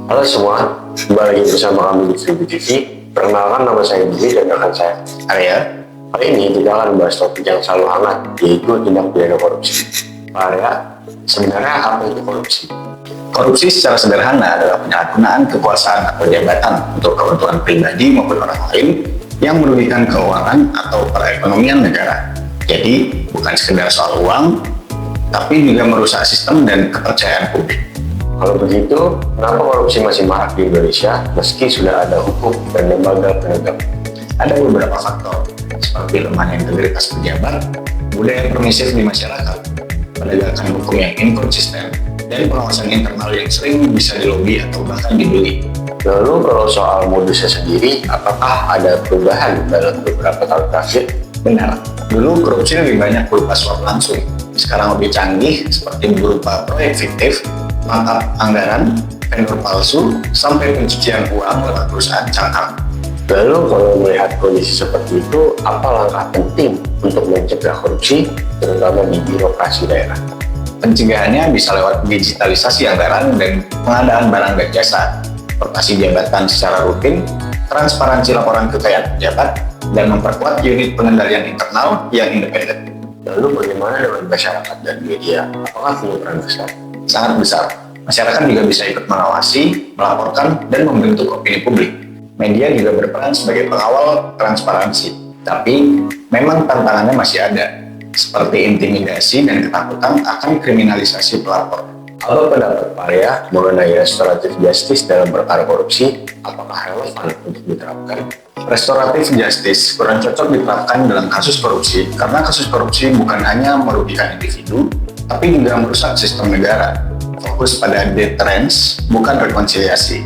Halo semua, kembali lagi bersama kami di Freebie TV. Perkenalkan, nama saya Budi dan rekan saya Arya. Kali ini kita akan membahas topik yang selalu hangat, yaitu tindak pidana korupsi. Pak Arya, sebenarnya apa itu korupsi? Korupsi secara sederhana adalah penyalahgunaan kekuasaan atau jabatan untuk keuntungan pribadi maupun orang lain yang merugikan keuangan atau perekonomian negara. Jadi, bukan sekedar soal uang, tapi juga merusak sistem dan kepercayaan publik. Kalau begitu, kenapa korupsi masih marak di Indonesia meski sudah ada hukum dan lembaga penegak? Ada beberapa faktor, seperti lemahnya integritas pejabat, budaya permisif di masyarakat, penegakan hukum yang inkonsisten, dan pengawasan internal yang sering bisa dilobi atau bahkan dibeli. Lalu kalau soal modusnya sendiri, apakah ada perubahan dalam beberapa tahun terakhir? Benar, dulu korupsi lebih banyak berupa suap langsung. Sekarang lebih canggih seperti berupa proyek fiktif, mangkap anggaran, vendor palsu, sampai pencucian uang lewat perusahaan cangkang. Lalu kalau melihat kondisi seperti itu, apa langkah penting untuk mencegah korupsi, terutama di birokrasi daerah? Pencegahannya bisa lewat digitalisasi anggaran dan pengadaan barang dan jasa, rotasi jabatan secara rutin, transparansi laporan kekayaan pejabat, dan memperkuat unit pengendalian internal yang independen. Lalu bagaimana dengan masyarakat dan media? Apakah punya peran besar? Sangat besar. Masyarakat juga bisa ikut mengawasi, melaporkan, dan membentuk opini publik. Media juga berperan sebagai pengawal transparansi. Tapi, memang tantangannya masih ada, seperti intimidasi dan ketakutan akan kriminalisasi pelapor. Kalau pendapat Pak Arya mengenai restoratif justice dalam perkara korupsi, apakah relevan untuk diterapkan? Restoratif justice kurang cocok diterapkan dalam kasus korupsi karena kasus korupsi bukan hanya merugikan individu, tapi juga merusak sistem negara. Fokus pada deterrence, bukan rekonsiliasi.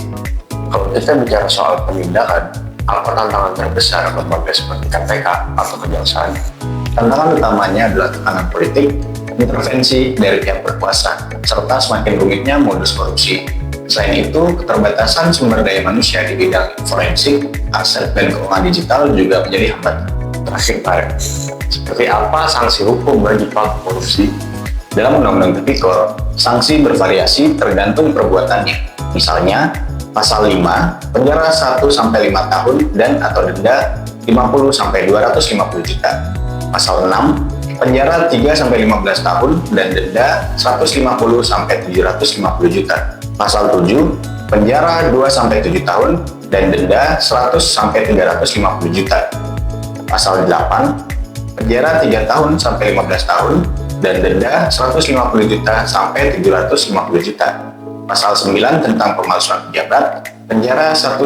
Kalau kita bicara soal penindakan, apa tantangan terbesar lembaga seperti KPK atau Kejaksaan? Tantangan utamanya adalah tekanan politik, intervensi dari pihak berkuasa, serta semakin rumitnya modus korupsi. Selain itu, keterbatasan sumber daya manusia di bidang forensik, aset, dan keuangan digital juga menjadi hambatan. Terakhir Pak, seperti apa sanksi hukum bagi pelaku korupsi? Dalam Undang-Undang Tipikor, sanksi bervariasi tergantung perbuatannya. Misalnya, Pasal 5, penjara 1-5 tahun dan atau denda 50-250 juta. Pasal 6, penjara 3-15 tahun dan denda 150-750 juta. Pasal 7, penjara 2-7 tahun dan denda 100-350 juta. Pasal 8, penjara 3 tahun sampai 15 tahun dan denda 150 juta sampai 750 juta. Pasal 9 tentang pemalsuan pejabat, penjara 1-5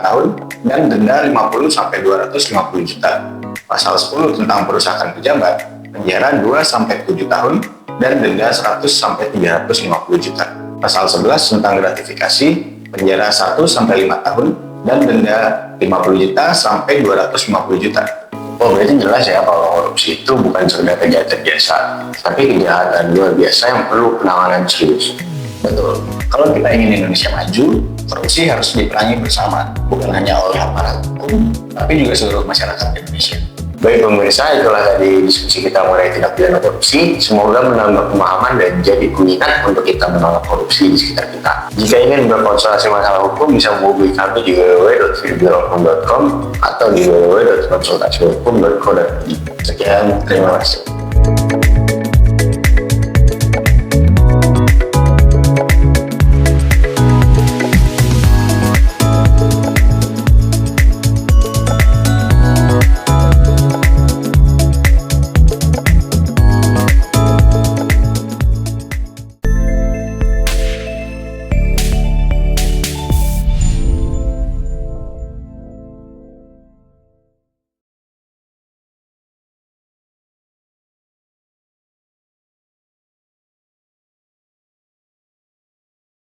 tahun dan denda 50-250 juta. Pasal 10 tentang perusahaan pejabat, penjara 2-7 tahun dan denda 100-350 juta. Pasal 11 tentang gratifikasi, penjara 1-5 tahun dan denda 50 juta sampai 250 juta. Oh, berarti jelas ya kalau korupsi itu bukan sekedar kejahatan biasa, tapi kejahatan luar biasa yang perlu penanganan serius. Betul, kalau kita ingin Indonesia maju, korupsi harus diperangi bersama, bukan hanya oleh aparat hukum, tapi juga seluruh masyarakat Indonesia. Baik pemirsa, itulah tadi diskusi kita mengenai tindak pidana korupsi. Semoga menambah pemahaman dan jadi pengingat untuk kita menolak korupsi di sekitar kita. Jika ingin berkonsultasi masalah hukum, bisa menghubungi kami di www.freebirohukum.com atau di www.konsultasihukum.co.id. Sekian, terima kasih.